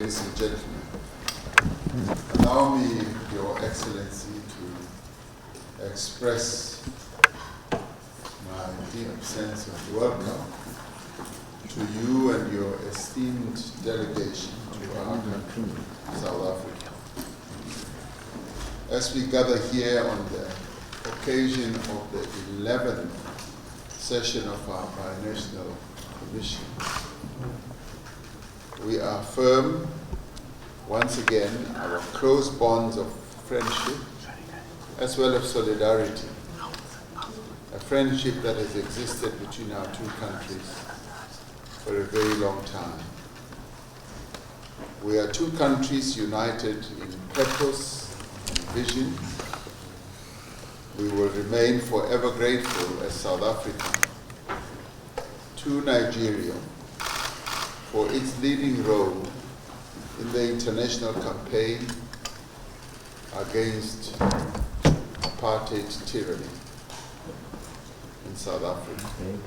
Ladies and gentlemen, allow me, Your Excellency, to express my deep sense of welcome to you and your esteemed delegation to our country, South Africa. As we gather here on the occasion of the 11th session of our Binational Commission, we affirm once again our close bonds of friendship as well as solidarity, a friendship that has existed between our two countries for a very long time. We are two countries united in purpose and vision. We will remain forever grateful as South Africa to Nigeria for its leading role in the international campaign against apartheid tyranny in South Africa.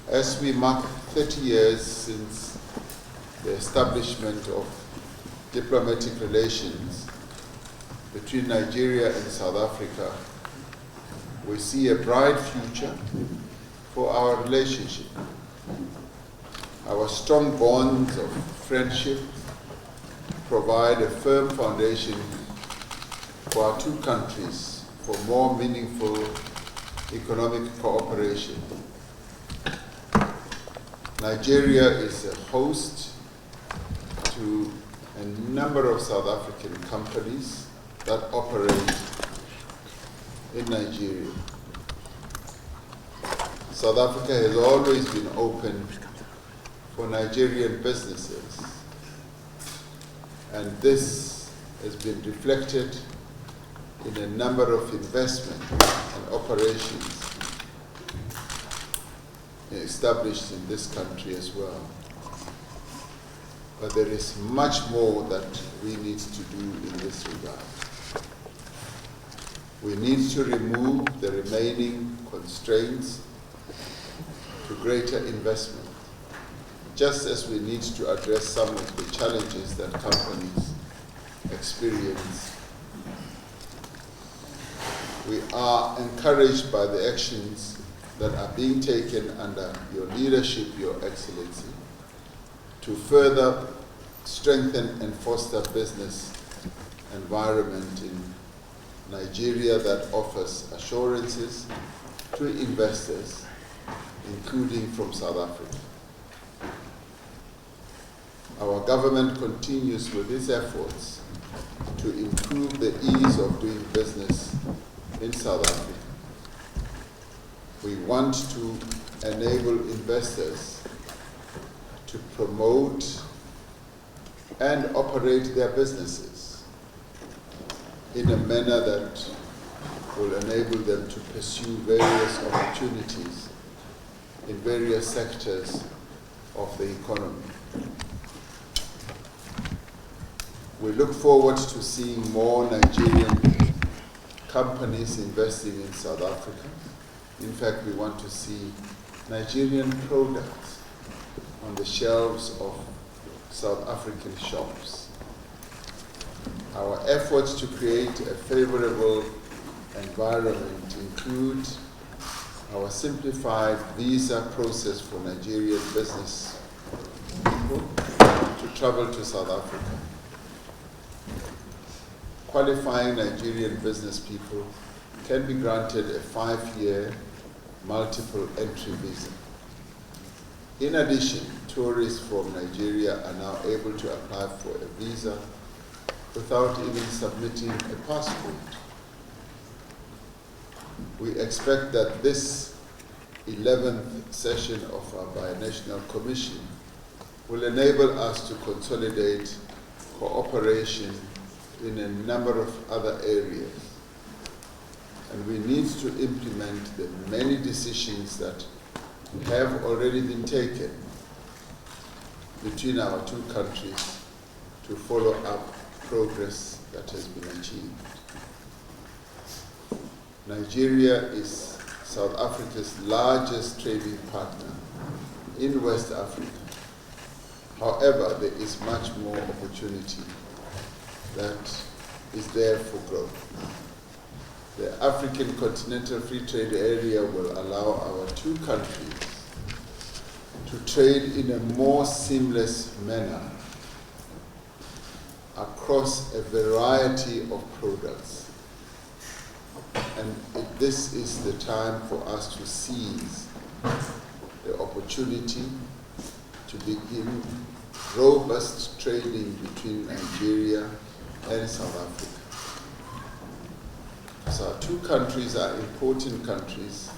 As we mark 30 years since the establishment of diplomatic relations between Nigeria and South Africa, we see a bright future for our relationship. Our strong bonds of friendship provide a firm foundation for our two countries for more meaningful economic cooperation. Nigeria is a host to a number of South African companies that operate in Nigeria. South Africa has always been open for Nigerian businesses, and this has been reflected in a number of investment and operations established in this country as well. But there is much more that we need to do in this regard. We need to remove the remaining constraints to greater investment, just as we need to address some of the challenges that companies experience. We are encouraged by the actions that are being taken under your leadership, Your Excellency, to further strengthen and foster business environment in Nigeria that offers assurances to investors, including from South Africa. Our government continues with its efforts to improve the ease of doing business in South Africa. We want to enable investors to promote and operate their businesses in a manner that will enable them to pursue various opportunities in various sectors of the economy. We look forward to seeing more Nigerian companies investing in South Africa. In fact, we want to see Nigerian products on the shelves of South African shops. Our efforts to create a favorable environment include our simplified visa process for Nigerian business people to travel to South Africa. Qualifying Nigerian business people can be granted a 5-year multiple entry visa. In addition, tourists from Nigeria are now able to apply for a visa without even submitting a passport. We expect that this 11th session of our Binational Commission will enable us to consolidate cooperation in a number of other areas. And we need to implement the many decisions that have already been taken between our two countries to follow up progress that has been achieved. Nigeria is South Africa's largest trading partner in West Africa, However, there is much more opportunity that is there for growth. The African Continental Free Trade Area will allow our two countries to trade in a more seamless manner across a variety of products. And this is the time for us to seize the opportunity to begin robust trading between Nigeria and South Africa. So our two countries are important countries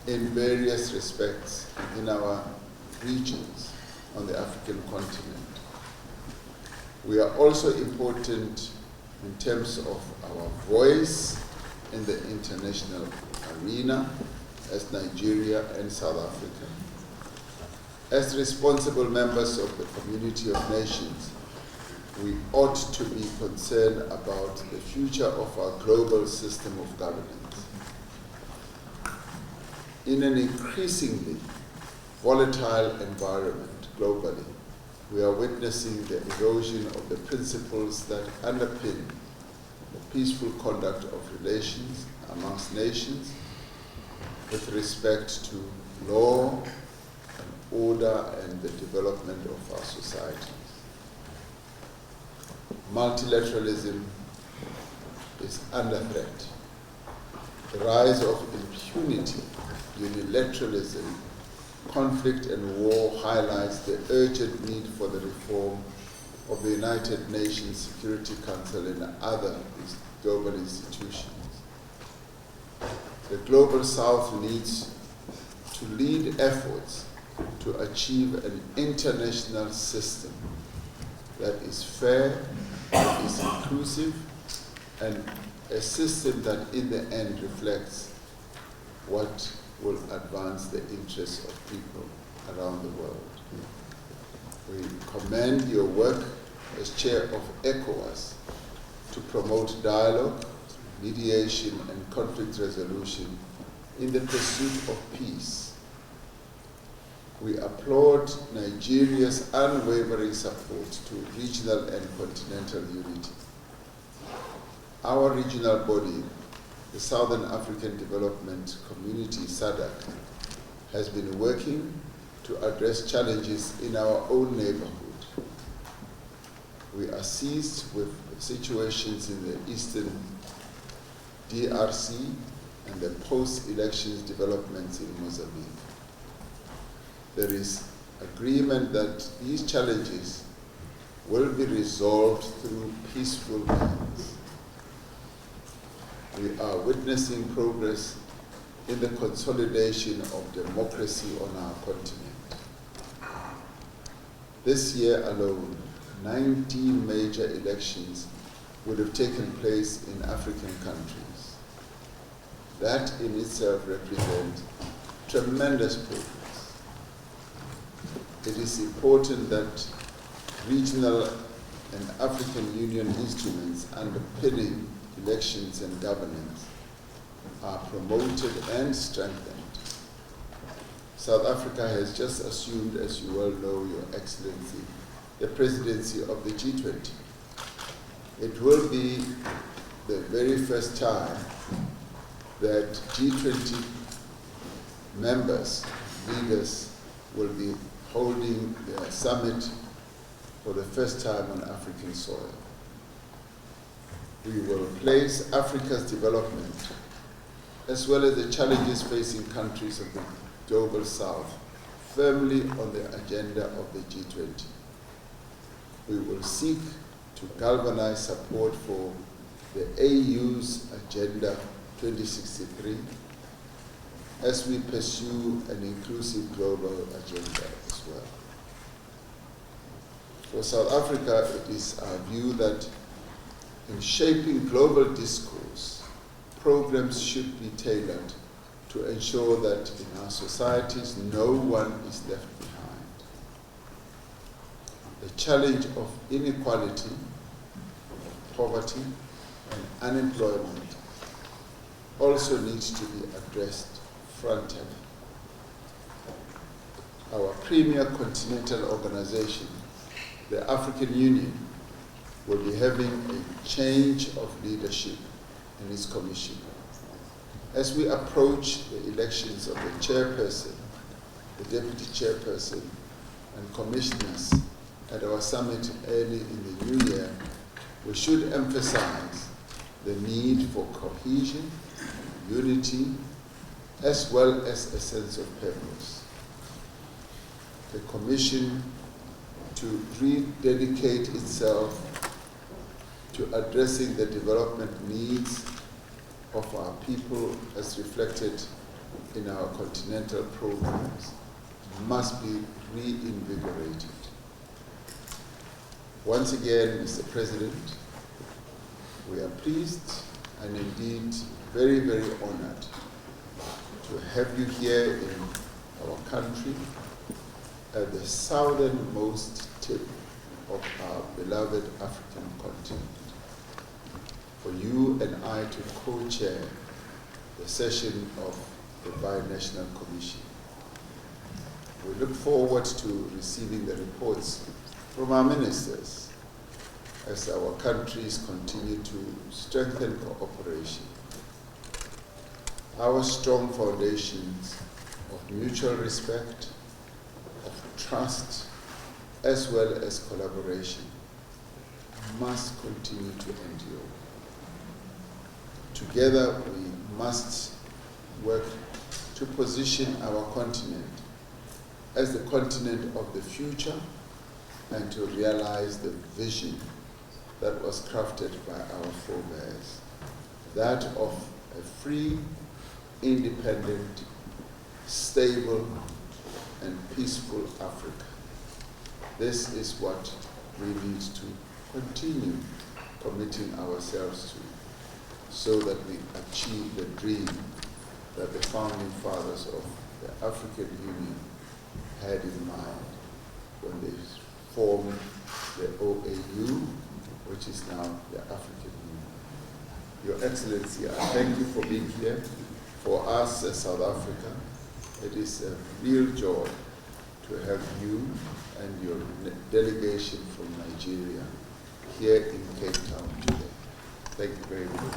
in various respects in our regions on the African continent. We are also important in terms of our voice in the international arena as Nigeria and South Africa. As responsible members of the community of nations, we ought to be concerned about the future of our global system of governance. In an increasingly volatile environment globally, we are witnessing the erosion of the principles that underpin the peaceful conduct of relations amongst nations with respect to law and order and the development of our societies. Multilateralism is under threat. The rise of impunity, unilateralism, conflict and war highlights the urgent need for the reform of the United Nations Security Council and other global institutions. The Global South needs to lead efforts to achieve an international system that is fair, that is inclusive, and a system that in the end reflects what will advance the interests of people around the world. We commend your work as chair of ECOWAS to promote dialogue, mediation, and conflict resolution in the pursuit of peace. We applaud Nigeria's unwavering support to regional and continental unity. Our regional body, the Southern African Development Community, SADC, has been working to address challenges in our own neighborhood. We are seized with situations in the Eastern DRC and the post-elections developments in Mozambique. There is agreement that these challenges will be resolved through peaceful means. We are witnessing progress in the consolidation of democracy on our continent. This year alone, 19 major elections would have taken place in African countries. That in itself represents tremendous progress. It is important that regional and African Union instruments underpinning elections and governance are promoted and strengthened. South Africa has just assumed, as you well know, Your Excellency, the presidency of the G20. It will be the very first time that G20 members, leaders, will be holding their summit for the first time on African soil. We will place Africa's development, as well as the challenges facing countries of the Global South, firmly on the agenda of the G20. We will seek to galvanize support for the AU's Agenda 2063 as we pursue an inclusive global agenda as well. For South Africa, it is our view that in shaping global discourse, programs should be tailored to ensure that in our societies no one is left behind. The challenge of inequality, poverty, and unemployment also needs to be addressed front-end. our premier continental organization, the African Union, will be having a change of leadership in its commission. As we approach the elections of the chairperson, the deputy chairperson, and commissioners at our summit early in the new year, we should emphasize the need for cohesion, unity, as well as a sense of purpose. The Commission to rededicate itself to addressing the development needs of our people as reflected in our continental programs must be reinvigorated. Once again, Mr. President, we are pleased and indeed very, very honored to have you here in our country at the southernmost tip of our beloved African continent, for you and I to co-chair the session of the Binational Commission. We look forward to receiving the reports from our ministers as our countries continue to strengthen cooperation. Our strong foundations of mutual respect, of trust, as well as collaboration must continue to endure. Together, we must work to position our continent as the continent of the future and to realize the vision that was crafted by our forebears, that of a free, independent, stable, and peaceful Africa. This is what we need to continue committing ourselves to, so that we achieve the dream that the founding fathers of the African Union had in mind when they formed the OAU, which is now the African Union. Your Excellency, I thank you for being here. For us as South Africa, it is a real joy to have you and your delegation from Nigeria here in Cape Town today. Thank you very much.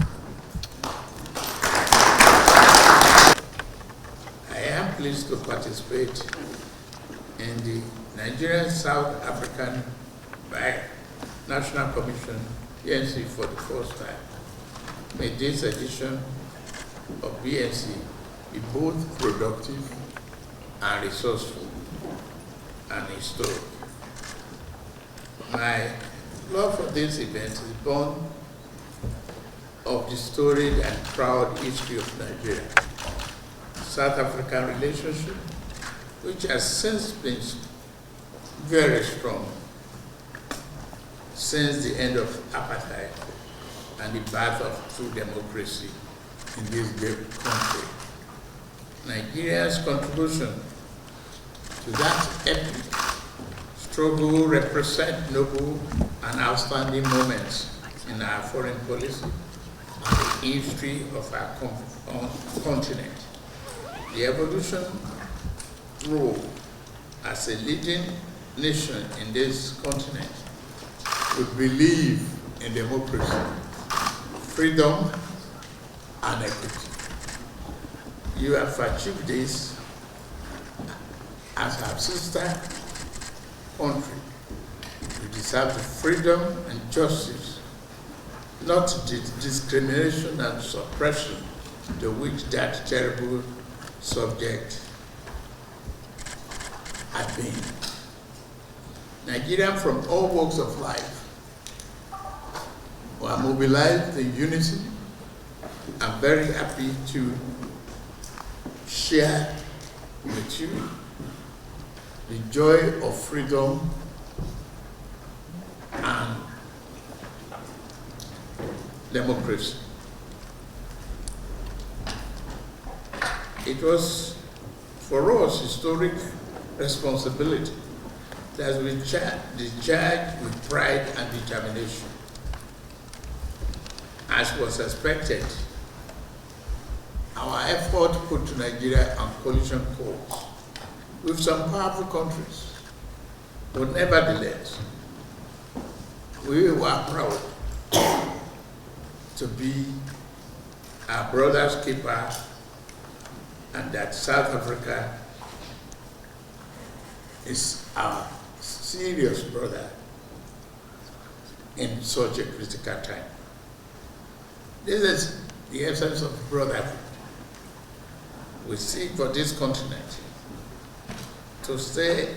I am pleased to participate in the Nigerian South African National Commission, BNC, for the first time. May this edition of BNC be both productive and resourceful and historic. My love for this event is born of the storied and proud history of Nigeria, South African relationship, which has since been very strong since the end of apartheid and the birth of true democracy in this great country. Nigeria's contribution to that epic struggle represent noble and outstanding moments in our foreign policy and the history of our continent. The evolution role as a leading nation in this continent would believe in democracy, freedom, and equity. You have achieved this as our sister country. You deserve the freedom and justice, not the discrimination and suppression to which that terrible subject had been. Nigerians from all walks of life were mobilized in unity. I'm very happy to share with you the joy of freedom and democracy. It was for us historic responsibility that we discharged with pride and determination. As was expected, our effort put to Nigeria on collision course with some powerful countries. But nevertheless, we were proud to be our brother's keeper, and that South Africa is our serious brother in such a critical time. This is the essence of brotherhood. We seek for this continent to stay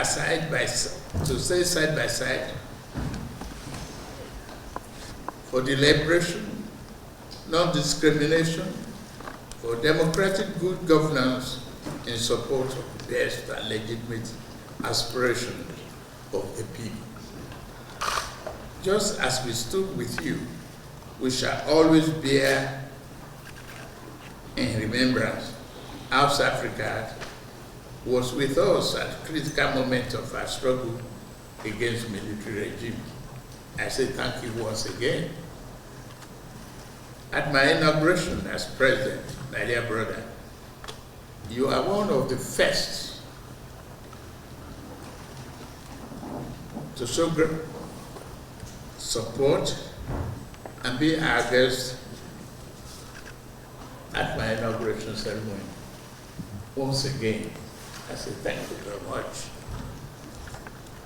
side by side for the liberation, non-discrimination, for democratic good governance in support of the best and legitimate aspirations of the people. Just as we stood with you, we shall always bear in remembrance how South Africa was with us at a critical moment of our struggle against military regime. I say thank you once again. At my inauguration as president, my dear brother, you are one of the first to show support and be our guest at my inauguration ceremony. Once again, I say thank you very much.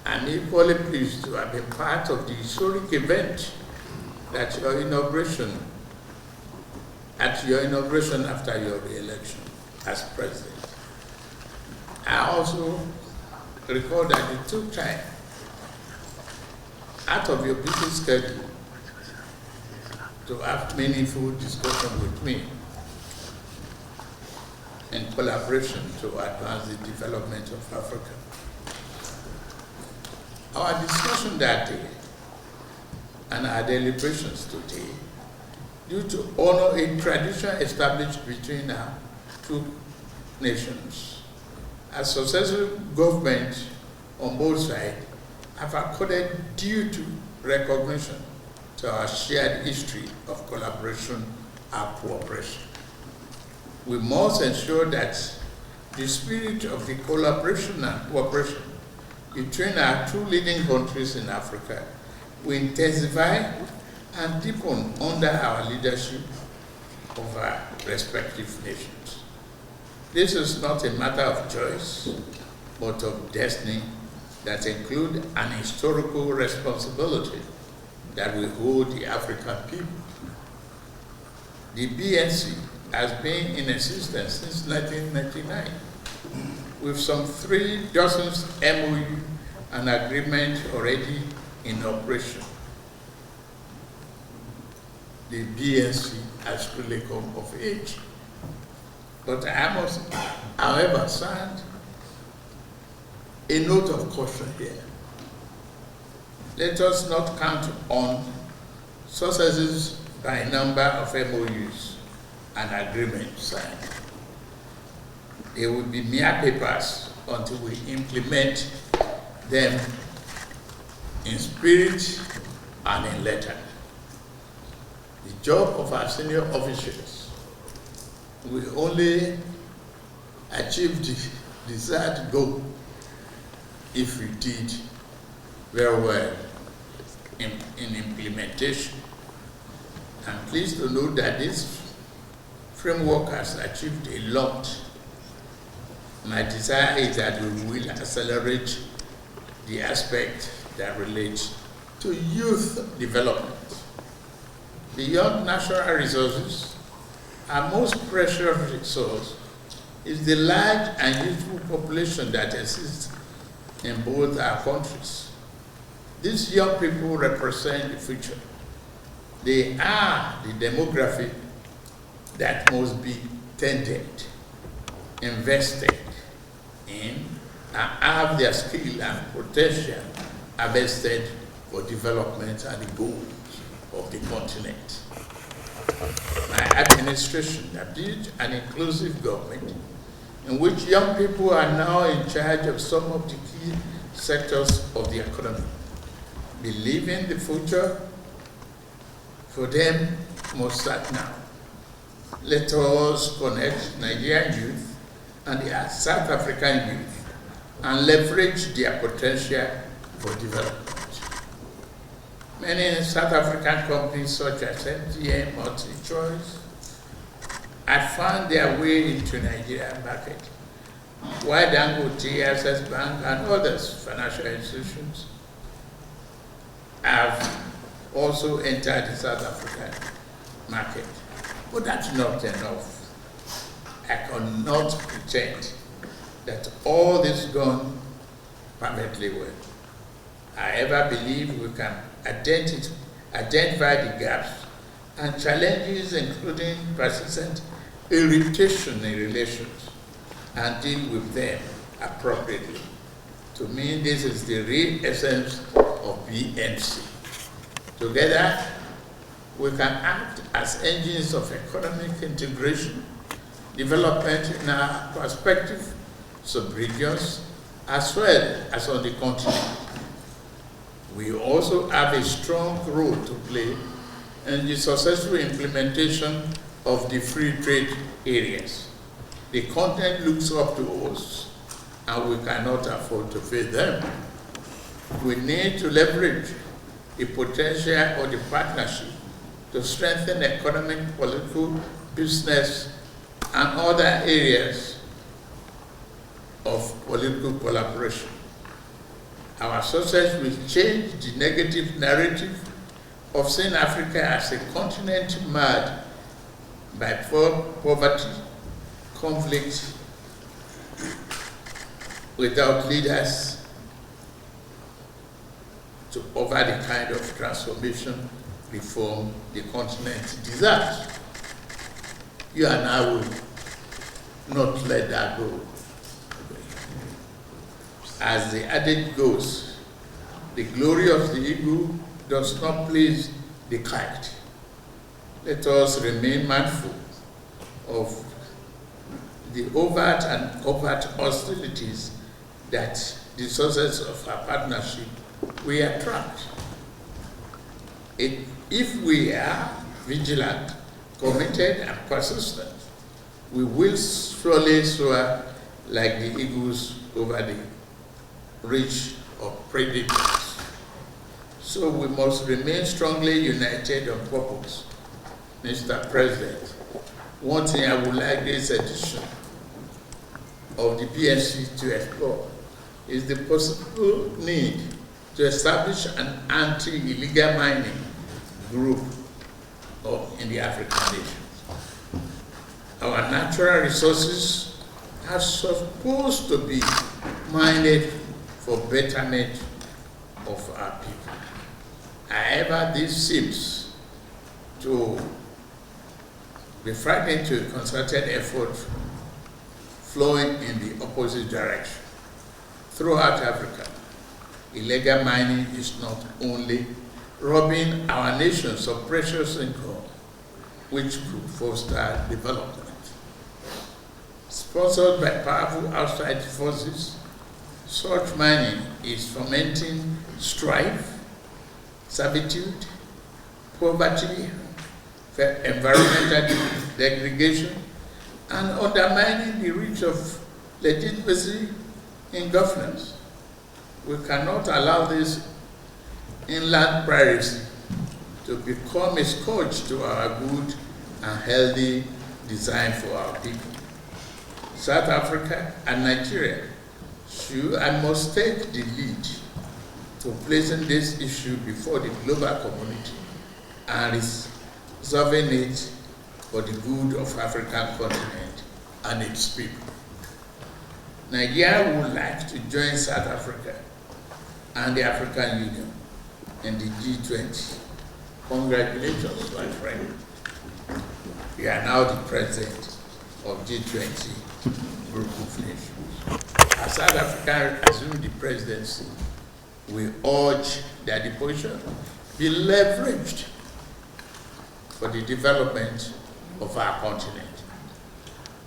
I'm equally pleased to have been part of the historic event at your inauguration after your re-election as president. I also recall that you took time out of your busy schedule to have meaningful discussion with me in collaboration to advance the development of Africa. Our discussion that day and our deliberations today, due to honor a tradition established between our two nations, a successful government on both sides have accorded due to recognition to our shared history of collaboration and cooperation. We must ensure that the spirit of the collaboration and cooperation between our two leading countries in Africa will intensify and deepen under our leadership of our respective nations. This is not a matter of choice, but of destiny that includes an historical responsibility that we hold the African people. The BNC has been in existence since 1999, with some 3 dozen MOU and agreement already in operation. The BNC has really come of age. But I must, however, sound a note of caution here. Let us not count on successes by number of MOUs and agreements signed. They will be mere papers until we implement them in spirit and in letter. The job of our senior officials will only achieve the desired goal if we did very well in implementation. I'm pleased to know that this framework has achieved a lot. My desire is that we will accelerate the aspect that relates to youth development. Beyond natural resources, our most precious resource is the large and youthful population that exists in both our countries. These young people represent the future. They are the demography that must be tended, invested in, and have their skill and potential harvested for development and the goals of the continent. My administration built an inclusive government in which young people are now in charge of some of the key sectors of the economy. Believing the future for them must start now. Let us connect Nigerian youth and the South African youth and leverage their potential for development. Many South African companies such as MTN, MultiChoice, had found their way into Nigerian market, while Dangote, Access Bank, and others financial institutions have also entered the South African market. But that's not enough. I cannot pretend that all this gone perfectly well. I ever believe we can identify the gaps and challenges, including persistent irritation in relations, and deal with them appropriately. To me, this is the real essence of BNC. Together, we can act as engines of economic integration, development in our prospective sub-regions, as well as on the continent. We also have a strong role to play in the successful implementation of the free trade areas. The continent looks up to us, and we cannot afford to fail them. We need to leverage the potential of the partnership to strengthen economic, political, business, and other areas of political collaboration. Our success will change the negative narrative of seeing Africa as a continent marred by poverty, conflict, without leaders to offer the kind of transformation, reform the continent deserves. You and I will not let that go. As the adage goes, the glory of the eagle does not please the kite. Let us remain mindful of the overt and covert hostilities that the success of our partnership will attract. If we are vigilant, committed, and persistent, we will surely soar like the eagles over the reach of predators. So we must remain strongly united on purpose. Mr. President, one thing I would like this edition of the PNC to explore is the possible need to establish an anti-illegal mining group in the African nations. Our natural resources are supposed to be mined for betterment of our people. However, this seems to be frightening to a concerted effort flowing in the opposite direction. Throughout Africa, illegal mining is not only robbing our nations of precious income, which could foster development. Sponsored by powerful outside forces, such mining is fomenting strife, servitude, poverty, environmental degradation, and undermining the reach of legitimacy in governance. We cannot allow this inland piracy to become a scourge to our good and healthy design for our people. South Africa and Nigeria should and must take the lead to placing this issue before the global community and resolving it for the good of African continent and its people. Nigeria would like to join South Africa and the African Union in the G20. Congratulations, my friend. You are now the president of G20 group of nations. As South Africa assumes the presidency, we urge that the position be leveraged for the development of our continent.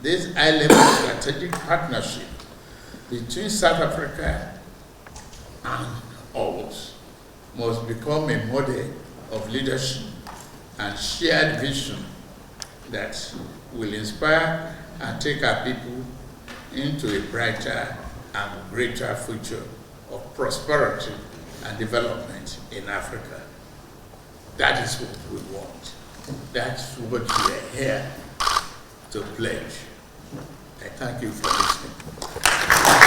This high-level strategic partnership between South Africa and ours must become a model of leadership and shared vision that will inspire and take our people into a brighter and greater future of prosperity and development in Africa. That is what we want. That's what we are here to pledge. I thank you for listening.